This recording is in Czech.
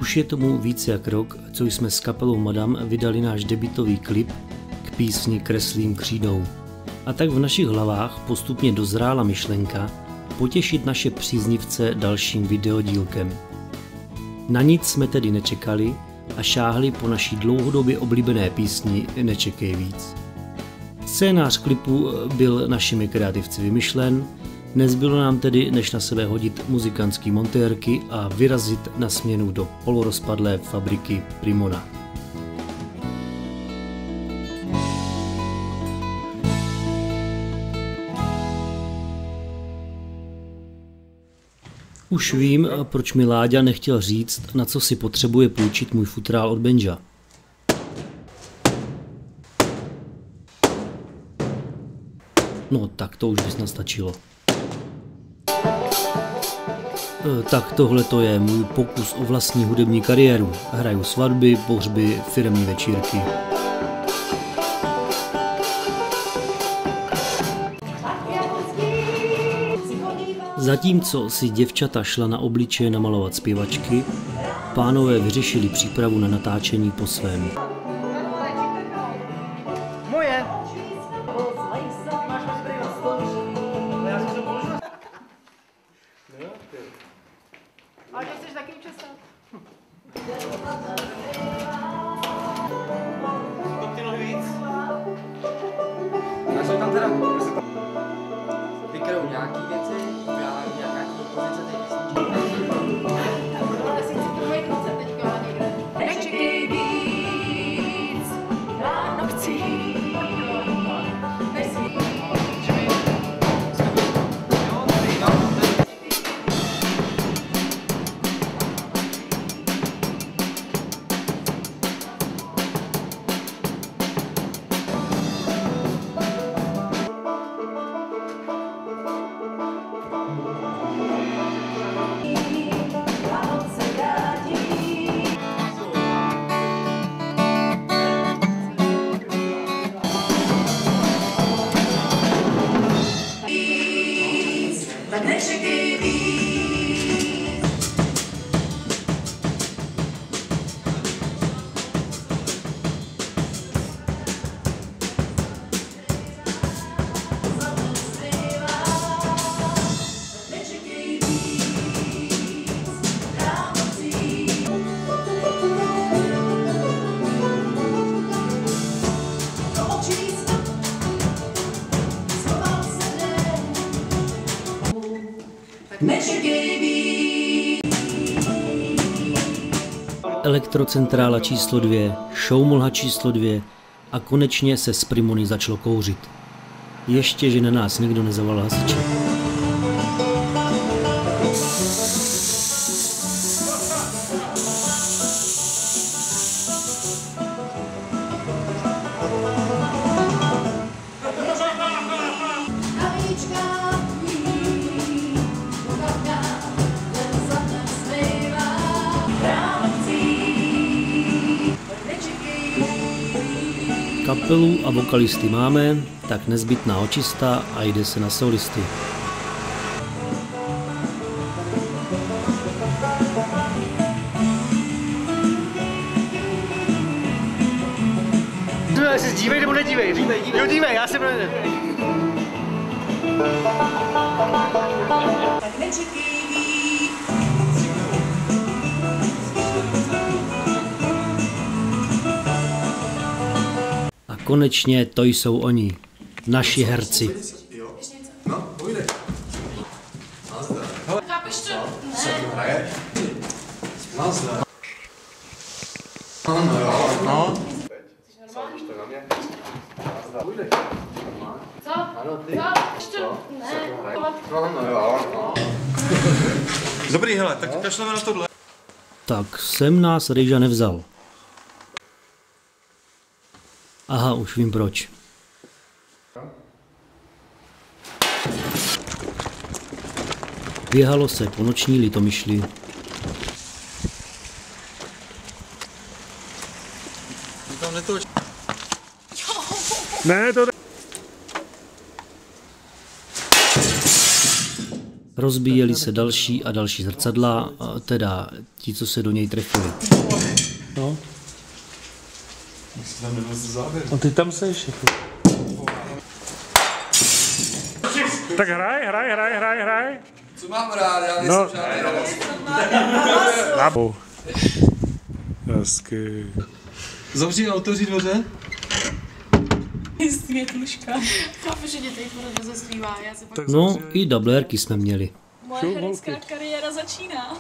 Už je tomu více jak rok, co jsme s kapelou Madame vydali náš debutový klip k písni Kreslím křídou. A tak v našich hlavách postupně dozrála myšlenka potěšit naše příznivce dalším videodílkem. Na nic jsme tedy nečekali a šáhli po naší dlouhodobě oblíbené písni Nečekej víc. Scénář klipu byl našimi kreativci vymyšlen, nezbylo nám tedy než na sebe hodit muzikantský montérky a vyrazit na směnu do polorozpadlé fabriky Primona. Už vím, proč mi Láďa nechtěl říct, na co si potřebuje půjčit můj futrál od Benja. No tak to už by snad stačilo. Tak tohle to je můj pokus o vlastní hudební kariéru. Hraju svatby, pohřby, firemní večírky. Zatímco si děvčata šla na obličeje namalovat zpěvačky, pánové vyřešili přípravu na natáčení po svém. Moje! A že chceš taky učesat? Stop ty nohy víc. A jsou tam teda vykrou nějaký věci, nějaký pozice té písničky. Já si chci půjít ruce teďka někde. Nečekej víc, ráno chci jít. Tak nečekej víc. Nečekej víc. Ráno chci. Do očí schoval se den. Nečekej víc. Elektrocentrála číslo 2, Šoumolha číslo 2 a konečně se z Primony začalo kouřit. Ještě, že na nás nikdo nezavolal hasiče. Kapelu a vokalisty máme, tak nezbytná očista a jde se na solisty. Jestli dívej nebo nedívej? Dívej. Jo, dívej, já se projde. Tak nečekej víc. A konečně to jsou oni, naši herci. No, půjde. Chápeš to? Hraje? Nazdar. No jo, no. Sávíš to na mě? Nazdar. Půjde. Co? Ano, ty. Co? Ne. No jo, no. Dobrý, hele, tak kašleme na tohle. Tak sem nás Rejža nevzal. Aha, už vím proč. Běhalo se po noční Litomyšli. Tam netoč. Ne, to Rozbíjeli se další a další zrcadla, teda ti, co se do něj trefili. No. A ty tam seš. Tak hraj. Co mám rád, já nejsem žádný No. Hezky. Zavři a otevři dveře. Světluška. Chápu, že tě tady furt rozesmívá, já se pak... No, i dublerky jsme měli. Moje herecká kariéra začíná.